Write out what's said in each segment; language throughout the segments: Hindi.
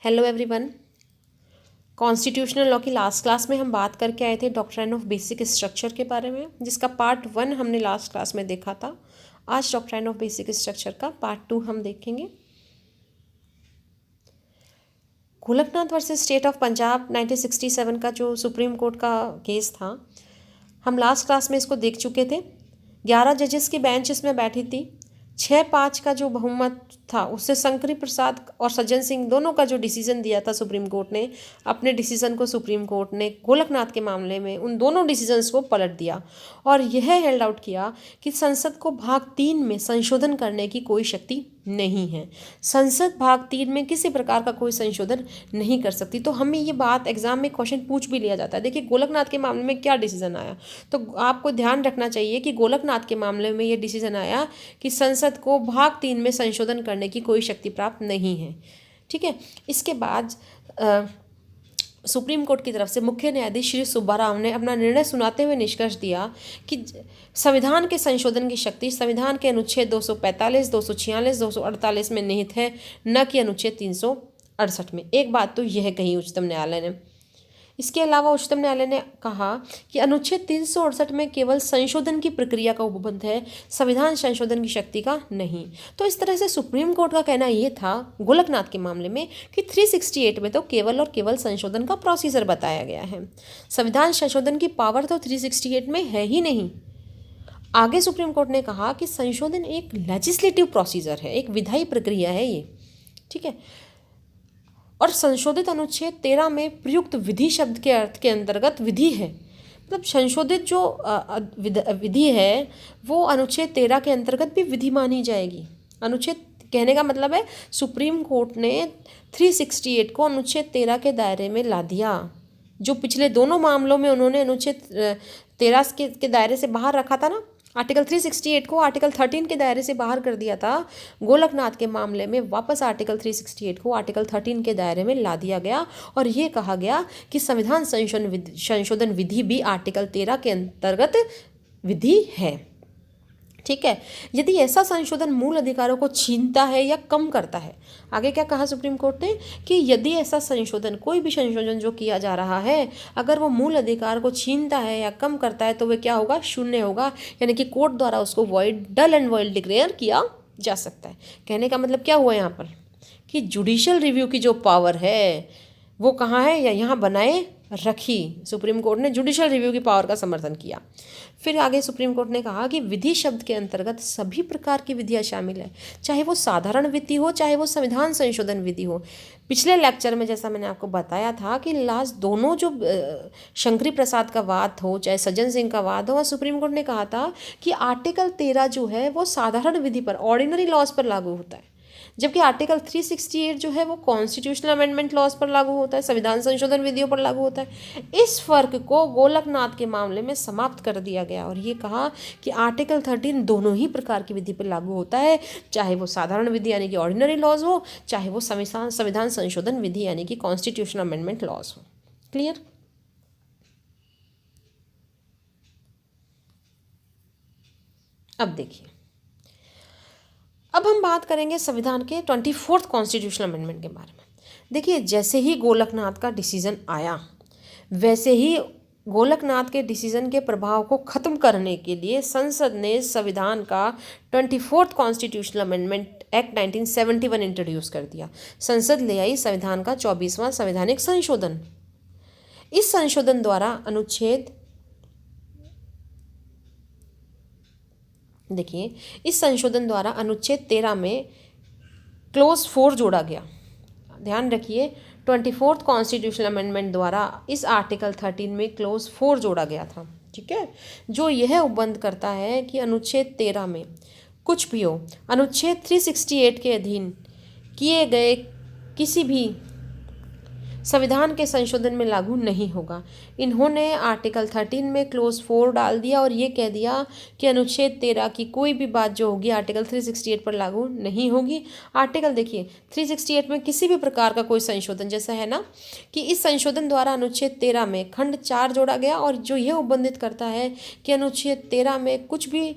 Hello everyone. कॉन्स्टिट्यूशनल लॉ की लास्ट क्लास में हम बात करके आए थे डॉक्ट्राइन ऑफ बेसिक स्ट्रक्चर के बारे में, जिसका पार्ट 1 हमने लास्ट क्लास में देखा था। आज डॉक्ट्राइन ऑफ बेसिक स्ट्रक्चर का पार्ट 2 हम देखेंगे। Golaknath versus state of Punjab 1967 का जो सुप्रीम कोर्ट का केस था, हम लास्ट क्लास में इसको देख चुके थे। 11 जजेस की बेंच इसमें बैठी थी। 6-5 का जो बहुमत था उससे शंकरी प्रसाद और सज्जन सिंह दोनों का जो डिसीजन दिया था सुप्रीम कोर्ट ने, अपने डिसीजन को सुप्रीम कोर्ट ने गोलकनाथ के मामले में उन दोनों डिसीजंस को पलट दिया और यह हेल्ड आउट किया कि संसद को भाग 3 में संशोधन करने की कोई शक्ति नहीं है। संसद भाग 3 में किसी प्रकार का कोई संशोधन नहीं कर सकती। तो हमें ये बात एग्जाम में क्वेश्चन पूछ भी लिया जाता है। देखिए गोलकनाथ के मामले में क्या डिसीजन आया, तो आपको ध्यान रखना चाहिए कि गोलकनाथ के मामले में ये डिसीजन आया कि संसद को भाग 3 में संशोधन करने की कोई शक्ति प्राप्त नहीं है। ठीक है। इसके बाद सुप्रीम कोर्ट की तरफ से मुख्य न्यायाधीश श्री सुब्बाराव ने अपना निर्णय सुनाते हुए निष्कर्ष दिया कि संविधान के संशोधन की शक्ति संविधान के अनुच्छेद 245, 246, 248 में निहित है, न कि अनुच्छेद 368 में। एक बात तो यह कही उच्चतम न्यायालय ने। इसके अलावा उच्चतम न्यायालय ने कहा कि अनुच्छेद 368 में केवल संशोधन की प्रक्रिया का उपबंध है, संविधान संशोधन की शक्ति का नहीं। तो इस तरह से सुप्रीम कोर्ट का कहना यह था गोलकनाथ के मामले में कि 368 में तो केवल और केवल संशोधन का प्रोसीजर बताया गया है, संविधान संशोधन की पावर तो 368 में है ही नहीं। आगे सुप्रीम कोर्ट ने कहा कि संशोधन एक लेजिस्लेटिव प्रोसीजर है, एक विधायी प्रक्रिया है ये। ठीक है। और संशोधित अनुच्छेद 13 में प्रयुक्त विधि शब्द के अर्थ के अंतर्गत विधि है, मतलब संशोधित जो विधि है वो अनुच्छेद 13 के अंतर्गत भी विधि मानी जाएगी। अनुच्छेद कहने का मतलब है सुप्रीम कोर्ट ने 368 को अनुच्छेद 13 के दायरे में ला दिया। जो पिछले दोनों मामलों में उन्होंने अनुच्छेद 13 के दायरे से बाहर रखा था ना, आर्टिकल 368 को आर्टिकल 13 के दायरे से बाहर कर दिया था। गोलकनाथ के मामले में वापस आर्टिकल 368 को आर्टिकल 13 के दायरे में ला दिया गया और ये कहा गया कि संविधान संशोधन विधि भी आर्टिकल 13 के अंतर्गत विधि है। ठीक है। यदि ऐसा संशोधन मूल अधिकारों को छीनता है या कम करता है, आगे क्या कहा सुप्रीम कोर्ट ने कि यदि ऐसा संशोधन, कोई भी संशोधन जो किया जा रहा है, अगर वो मूल अधिकार को छीनता है या कम करता है तो वह क्या होगा, शून्य होगा, यानी कि कोर्ट द्वारा उसको void, null and void declare किया जा सकता है। कहने का मतलब क्या हुआ यहाँ पर कि जुडिशियल रिव्यू की जो पावर है वो कहाँ है या यहाँ बनाए रखी। सुप्रीम कोर्ट ने जुडिशियल रिव्यू की पावर का समर्थन किया। फिर आगे सुप्रीम कोर्ट ने कहा कि विधि शब्द के अंतर्गत सभी प्रकार की विधियाँ शामिल है, चाहे वो साधारण विधि हो, चाहे वो संविधान संशोधन विधि हो। पिछले लेक्चर में जैसा मैंने आपको बताया था कि लास्ट दोनों जो शंकरी प्रसाद का वाद हो चाहे सज्जन सिंह का वाद हो, वह सुप्रीम कोर्ट ने कहा था कि आर्टिकल 13 जो है वो साधारण विधि पर, ऑर्डिनरी लॉज पर लागू होता है, जबकि आर्टिकल 368 जो है वो कॉन्स्टिट्यूशनल अमेंडमेंट लॉज पर लागू होता है, संविधान संशोधन विधियों पर लागू होता है। इस फर्क को गोलकनाथ के मामले में समाप्त कर दिया गया और ये कहा कि आर्टिकल 13 दोनों ही प्रकार की विधि पर लागू होता है, चाहे वो साधारण विधि यानी कि ऑर्डिनरी लॉज हो, चाहे वो संविधान संशोधन विधि यानी कि कॉन्स्टिट्यूशनल अमेंडमेंट लॉज हो। क्लियर। अब देखिए, अब हम बात करेंगे संविधान के 24th कॉन्स्टिट्यूशनल अमेंडमेंट के बारे में। देखिए, जैसे ही गोलकनाथ का डिसीजन आया, वैसे ही गोलकनाथ के डिसीजन के प्रभाव को खत्म करने के लिए संसद ने संविधान का 24th constitutional amendment act 1971 introduce कर दिया। संसद ले आई संविधान का 24वां संवैधानिक संशोधन। इस संशोधन द्वारा अनुच्छेद, देखिए, इस संशोधन द्वारा अनुच्छेद 13 में क्लोज 4 जोड़ा गया। ध्यान रखिए, 24th कॉन्स्टिट्यूशनल अमेंडमेंट द्वारा इस आर्टिकल 13 में क्लोज 4 जोड़ा गया था। ठीक है। जो यह उपबंध करता है कि अनुच्छेद 13 में कुछ भी हो, अनुच्छेद 368 के अधीन किए गए किसी भी संविधान के संशोधन में लागू नहीं होगा। इन्होंने आर्टिकल 13 में क्लोज 4 डाल दिया और ये कह दिया कि अनुच्छेद 13 की कोई भी बात जो होगी आर्टिकल 368 पर लागू नहीं होगी। आर्टिकल देखिए, 368 में किसी भी प्रकार का कोई संशोधन, जैसा है ना कि इस संशोधन द्वारा अनुच्छेद 13 में खंड 4 जोड़ा गया और जो यह उपबंधित करता है कि अनुच्छेद 13 में कुछ भी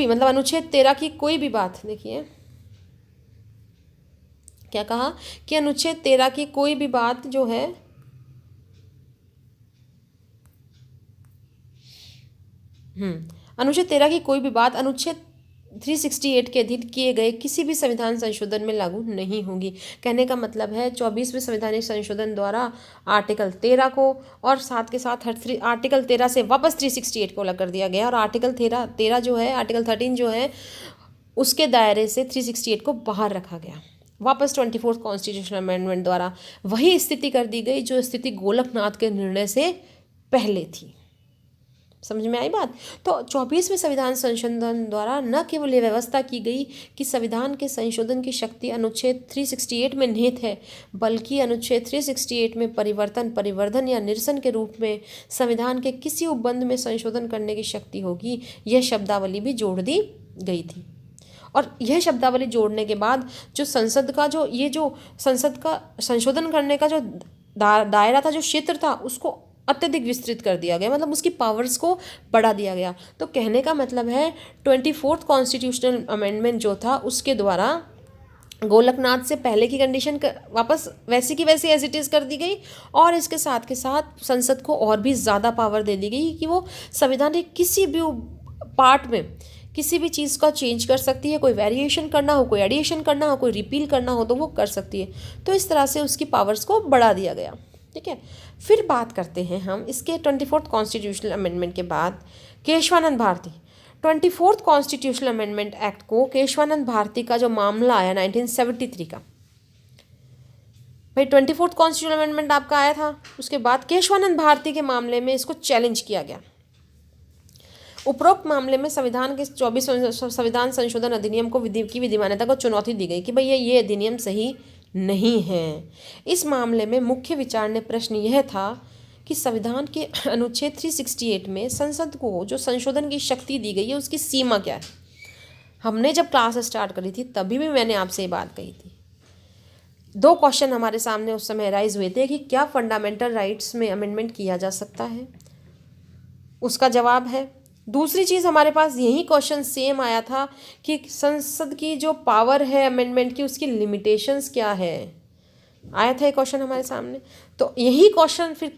मतलब अनुच्छेद 13 की कोई भी बात, देखिए क्या कहा कि अनुच्छेद 13 की कोई भी बात जो है अनुच्छेद 13 की कोई भी बात अनुच्छेद 368 के अधीन किए गए किसी भी संविधान संशोधन में लागू नहीं होगी। कहने का मतलब है 24वें संवैधानिक संशोधन द्वारा आर्टिकल 13 को और साथ के साथ आर्टिकल 13 से वापस 368 को अलग कर दिया गया और आर्टिकल 13 जो है, आर्टिकल 13 जो है उसके दायरे से 368 को बाहर रखा गया। वापस 24th कॉन्स्टिट्यूशनल अमेंडमेंट द्वारा वही स्थिति कर दी गई जो स्थिति गोलकनाथ के निर्णय से पहले थी। समझ में आई बात। तो 24वें संविधान संशोधन द्वारा न केवल ये व्यवस्था की गई कि संविधान के संशोधन की शक्ति अनुच्छेद 368 में निहित है, बल्कि अनुच्छेद 368 में परिवर्तन, परिवर्धन या निरसन के रूप में संविधान के किसी उपबंध में संशोधन करने की शक्ति होगी, यह शब्दावली भी जोड़ दी गई थी। और यह शब्दावली जोड़ने के बाद जो संसद का संसद का संशोधन करने का जो दायरा था, जो क्षेत्र था, उसको अत्यधिक विस्तृत कर दिया गया, मतलब उसकी पावर्स को बढ़ा दिया गया। तो कहने का मतलब है 24th कॉन्स्टिट्यूशनल अमेंडमेंट जो था उसके द्वारा गोलकनाथ से पहले की कंडीशन वापस वैसी की वैसी एज इट इज़ कर दी गई और इसके साथ के साथ संसद को और भी ज़्यादा पावर दे दी गई कि वो संविधान के किसी भी पार्ट में किसी भी चीज़ का चेंज कर सकती है। कोई वेरिएशन करना हो, कोई एडिशन करना हो, कोई रिपील करना हो तो वो कर सकती है। तो इस तरह से उसकी पावर्स को बढ़ा दिया गया। ठीक है, फिर बात करते हैं हम इसके 24th कॉन्स्टिट्यूशनल अमेंडमेंट के बाद Kesavananda Bharati. 24th constitutional amendment act को केशवानंद भारती का जो मामला आया 1973 का, भाई 24th कॉन्स्टिट्यूशनल अमेंडमेंट आपका आया था, उसके बाद केशवानंद भारती के मामले में इसको चैलेंज किया गया। उपरोक्त मामले में संविधान के 24वें संविधान संशोधन अधिनियम को की विधिमान्यता को चुनौती दी गई कि भाई ये अधिनियम सही नहीं है। इस मामले में मुख्य विचारणीय प्रश्न यह था कि संविधान के अनुच्छेद 368 में संसद को जो संशोधन की शक्ति दी गई है उसकी सीमा क्या है। हमने जब क्लास स्टार्ट करी थी तभी भी मैंने आपसे ये बात कही थी। दो क्वेश्चन हमारे सामने उस समय राइज हुए थे कि क्या फंडामेंटल राइट्स में अमेंडमेंट किया जा सकता है, उसका जवाब है। दूसरी चीज़ हमारे पास यही क्वेश्चन सेम आया था कि संसद की जो पावर है अमेंडमेंट की उसकी लिमिटेशंस क्या है, आया था ये क्वेश्चन हमारे सामने। तो यही क्वेश्चन फिर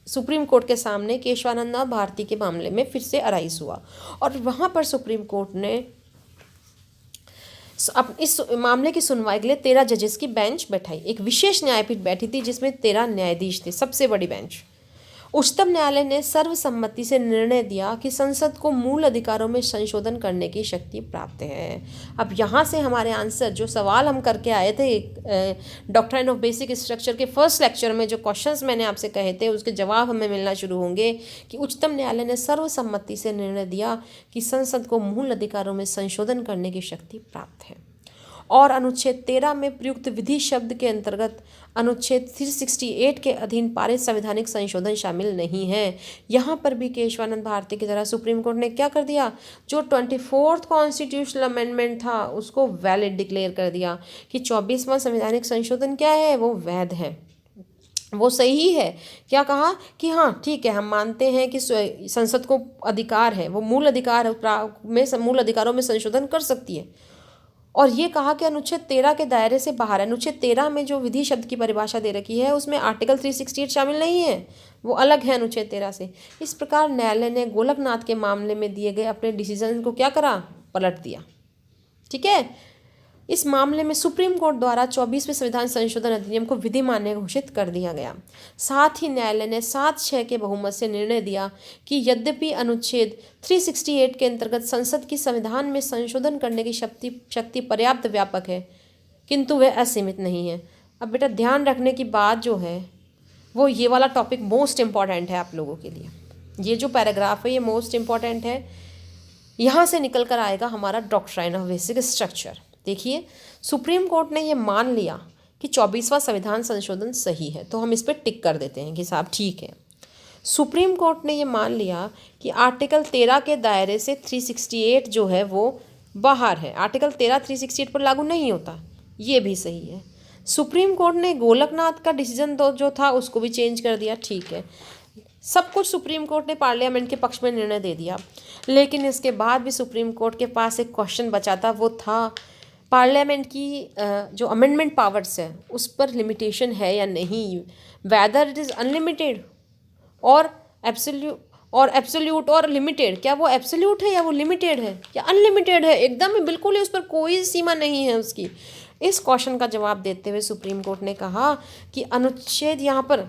सुप्रीम कोर्ट के सामने केशवानंद भारती के मामले में फिर से अराइज हुआ और वहाँ पर सुप्रीम कोर्ट ने अब इस मामले की सुनवाई के लिए 13 जजेस की बेंच बैठाई। एक विशेष न्यायपीठ बैठी थी जिसमें 13 न्यायाधीश थे, सबसे बड़ी बेंच। उच्चतम न्यायालय ने सर्वसम्मति से निर्णय दिया कि संसद को मूल अधिकारों में संशोधन करने की शक्ति प्राप्त है। अब यहाँ से हमारे आंसर, जो सवाल हम करके आए थे डॉक्ट्राइन ऑफ बेसिक स्ट्रक्चर के फर्स्ट लेक्चर में, जो क्वेश्चंस मैंने आपसे कहे थे उसके जवाब हमें मिलना शुरू होंगे कि उच्चतम न्यायालय ने सर्वसम्मति से निर्णय दिया कि संसद को मूल अधिकारों में संशोधन करने की शक्ति प्राप्त है और अनुच्छेद 13 में प्रयुक्त विधि शब्द के अंतर्गत अनुच्छेद 368 के अधीन पारित संवैधानिक संशोधन शामिल नहीं है। यहाँ पर भी केशवानंद भारती की तरह सुप्रीम कोर्ट ने क्या कर दिया, जो 24th कॉन्स्टिट्यूशनल अमेंडमेंट था उसको वैलिड डिक्लेयर कर दिया कि 24वां संवैधानिक संशोधन क्या है, वो वैध है, वो सही है। क्या कहा कि हाँ ठीक है, हम मानते हैं कि संसद को अधिकार है, वो मूल अधिकारों में संशोधन कर सकती है। और ये कहा कि अनुच्छेद 13 के दायरे से बाहर है। अनुच्छेद 13 में जो विधि शब्द की परिभाषा दे रखी है उसमें आर्टिकल 368 शामिल नहीं है, वो अलग है अनुच्छेद 13 से। इस प्रकार न्यायालय ने गोलकनाथ के मामले में दिए गए अपने डिसीजन को क्या करा, पलट दिया। ठीक है, इस मामले में सुप्रीम कोर्ट द्वारा 24वें संविधान संशोधन अधिनियम को विधिमान्य घोषित कर दिया गया। साथ ही न्यायालय ने 7-6 के बहुमत से निर्णय दिया कि यद्यपि अनुच्छेद 368 के अंतर्गत संसद की संविधान में संशोधन करने की शक्ति पर्याप्त व्यापक है, किंतु वह असीमित नहीं है। अब बेटा ध्यान रखने की बात जो है वो ये वाला टॉपिक मोस्ट इम्पॉर्टेंट है आप लोगों के लिए। ये जो पैराग्राफ है ये मोस्ट इम्पॉर्टेंट है, यहाँ से निकल कर आएगा हमारा डॉक्ट्राइन ऑफ बेसिक स्ट्रक्चर। देखिए, सुप्रीम कोर्ट ने ये मान लिया कि 24वां संविधान संशोधन सही है, तो हम इस पर टिक कर देते हैं कि साहब ठीक है। सुप्रीम कोर्ट ने ये मान लिया कि आर्टिकल 13 के दायरे से 368 जो है वो बाहर है, आर्टिकल 13 368 पर लागू नहीं होता, ये भी सही है। सुप्रीम कोर्ट ने गोलकनाथ का डिसीजन जो था उसको भी चेंज कर दिया, ठीक है। सब कुछ सुप्रीम कोर्ट ने पार्लियामेंट के पक्ष में निर्णय दे दिया, लेकिन इसके बाद भी सुप्रीम कोर्ट के पास एक क्वेश्चन बचा था, वो था पार्लियामेंट की जो अमेंडमेंट पावर्स है उस पर लिमिटेशन है या नहीं, वेदर इट इज़ अनलिमिटेड और एब्सोल्यूट और लिमिटेड, क्या वो एब्सोल्यूट है या वो लिमिटेड है या अनलिमिटेड है, एकदम ही बिल्कुल ही उस पर कोई सीमा नहीं है उसकी। इस क्वेश्चन का जवाब देते हुए सुप्रीम कोर्ट ने कहा कि अनुच्छेद यहाँ पर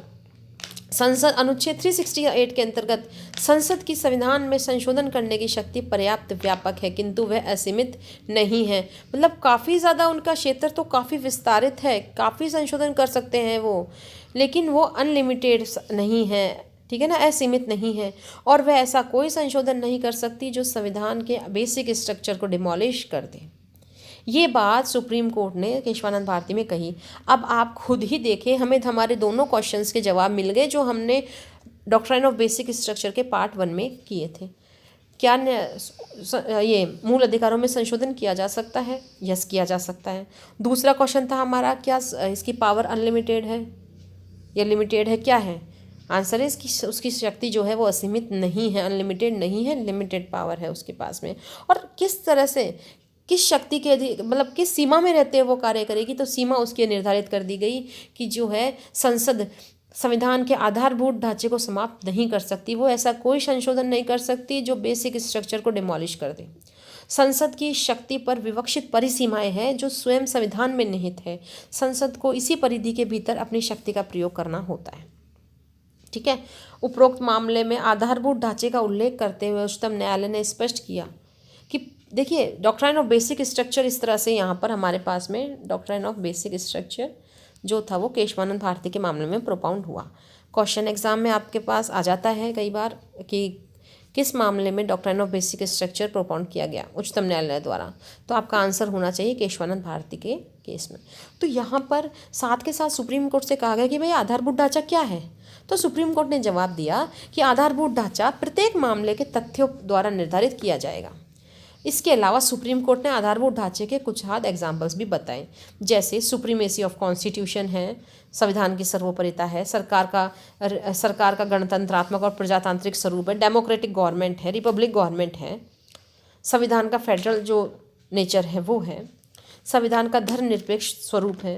संसद अनुच्छेद 368 के अंतर्गत संसद की संविधान में संशोधन करने की शक्ति पर्याप्त व्यापक है किंतु वह असीमित नहीं है। मतलब काफ़ी ज़्यादा उनका क्षेत्र तो काफ़ी विस्तारित है, काफ़ी संशोधन कर सकते हैं वो, लेकिन वो अनलिमिटेड नहीं है, ठीक है ना, असीमित नहीं है। और वह ऐसा कोई संशोधन नहीं कर सकती जो संविधान के बेसिक स्ट्रक्चर को डिमोलिश कर दे। ये बात सुप्रीम कोर्ट ने केशवानंद भारती में कही। अब आप खुद ही देखें, हमें हमारे दोनों क्वेश्चंस के जवाब मिल गए जो हमने डॉक्ट्राइन ऑफ बेसिक स्ट्रक्चर के पार्ट 1 में किए थे। क्या ये मूल अधिकारों में संशोधन किया जा सकता है? यस, किया जा सकता है। दूसरा क्वेश्चन था हमारा, क्या इसकी पावर अनलिमिटेड है या लिमिटेड है? क्या है आंसर है इसकी, उसकी शक्ति जो है वो असीमित नहीं है, अनलिमिटेड नहीं है, लिमिटेड पावर है उसके पास में। और किस तरह से, किस शक्ति के मतलब किस सीमा में रहते हुए वो कार्य करेगी, तो सीमा उसकी निर्धारित कर दी गई कि जो है संसद संविधान के आधारभूत ढांचे को समाप्त नहीं कर सकती, वो ऐसा कोई संशोधन नहीं कर सकती जो बेसिक स्ट्रक्चर को डिमोलिश कर दे। संसद की शक्ति पर विवक्षित परिसीमाएं हैं जो स्वयं संविधान में निहित है। संसद को इसी परिधि के भीतर अपनी शक्ति का प्रयोग करना होता है, ठीक है। उपरोक्त मामले में आधारभूत ढांचे का उल्लेख करते हुए उच्चतम न्यायालय ने स्पष्ट किया कि देखिए डॉक्ट्राइन ऑफ बेसिक स्ट्रक्चर इस तरह से यहाँ पर हमारे पास में डॉक्ट्राइन ऑफ बेसिक स्ट्रक्चर जो था वो केशवानंद भारती के मामले में प्रोपाउंड हुआ। क्वेश्चन एग्जाम में आपके पास आ जाता है कई बार कि किस मामले में डॉक्ट्राइन ऑफ बेसिक स्ट्रक्चर प्रोपाउंड किया गया उच्चतम न्यायालय द्वारा, तो आपका आंसर होना चाहिए केशवानंद भारती के केस में। तो यहाँ पर साथ के साथ सुप्रीम कोर्ट से कहा गया कि भाई आधारभूत ढांचा क्या है, तो सुप्रीम कोर्ट ने जवाब दिया कि आधारभूत ढांचा प्रत्येक मामले के तथ्यों द्वारा निर्धारित किया जाएगा। इसके अलावा सुप्रीम कोर्ट ने आधारभूत ढांचे के कुछ हाथ एग्जाम्पल्स भी बताए, जैसे सुप्रीमेसी ऑफ कॉन्स्टिट्यूशन है, संविधान की सर्वोपरिता है, सरकार का गणतंत्रात्मक और प्रजातांत्रिक स्वरूप है, डेमोक्रेटिक गवर्नमेंट है, रिपब्लिक गवर्नमेंट है, संविधान का फेडरल जो नेचर है वो है, संविधान का धर्मनिरपेक्ष स्वरूप है,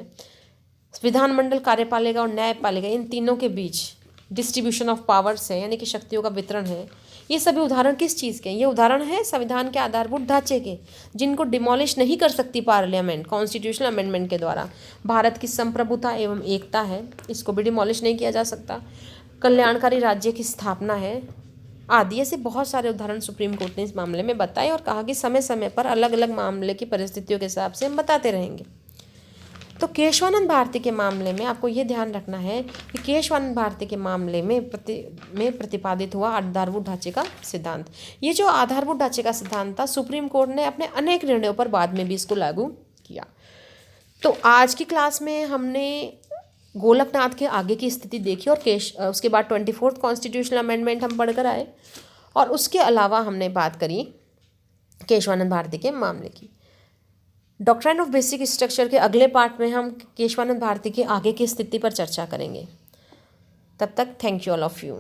विधानमंडल, कार्यपालिका और न्यायपालिका इन तीनों के बीच डिस्ट्रीब्यूशन ऑफ पावर्स है, यानी कि शक्तियों का वितरण है। ये सभी उदाहरण किस चीज़ के हैं? ये उदाहरण है संविधान के आधारभूत ढांचे के, जिनको डिमोलिश नहीं कर सकती पार्लियामेंट कॉन्स्टिट्यूशनल अमेंडमेंट के द्वारा। भारत की संप्रभुता एवं एकता है, इसको भी डिमोलिश नहीं किया जा सकता। कल्याणकारी राज्य की स्थापना है आदि। ऐसे बहुत सारे उदाहरण सुप्रीम कोर्ट ने इस मामले में बताए और कहा कि समय समय पर अलग अलग मामले की परिस्थितियों के हिसाब से हम बताते रहेंगे। तो केशवानंद भारती के मामले में आपको ये ध्यान रखना है कि केशवानंद भारती के मामले में प्रतिपादित हुआ आधारभूत ढांचे का सिद्धांत। ये जो आधारभूत ढांचे का सिद्धांत था, सुप्रीम कोर्ट ने अपने अनेक निर्णयों पर बाद में भी इसको लागू किया। तो आज की क्लास में हमने गोलकनाथ के आगे की स्थिति देखी और उसके बाद 24th कॉन्स्टिट्यूशनल अमेंडमेंट हम पढ़कर आए, और उसके अलावा हमने बात करी केशवानंद भारती के मामले की। डॉक्ट्राइन ऑफ बेसिक स्ट्रक्चर के अगले पार्ट में हम केशवानंद भारती के आगे की स्थिति पर चर्चा करेंगे। तब तक thank you all of you.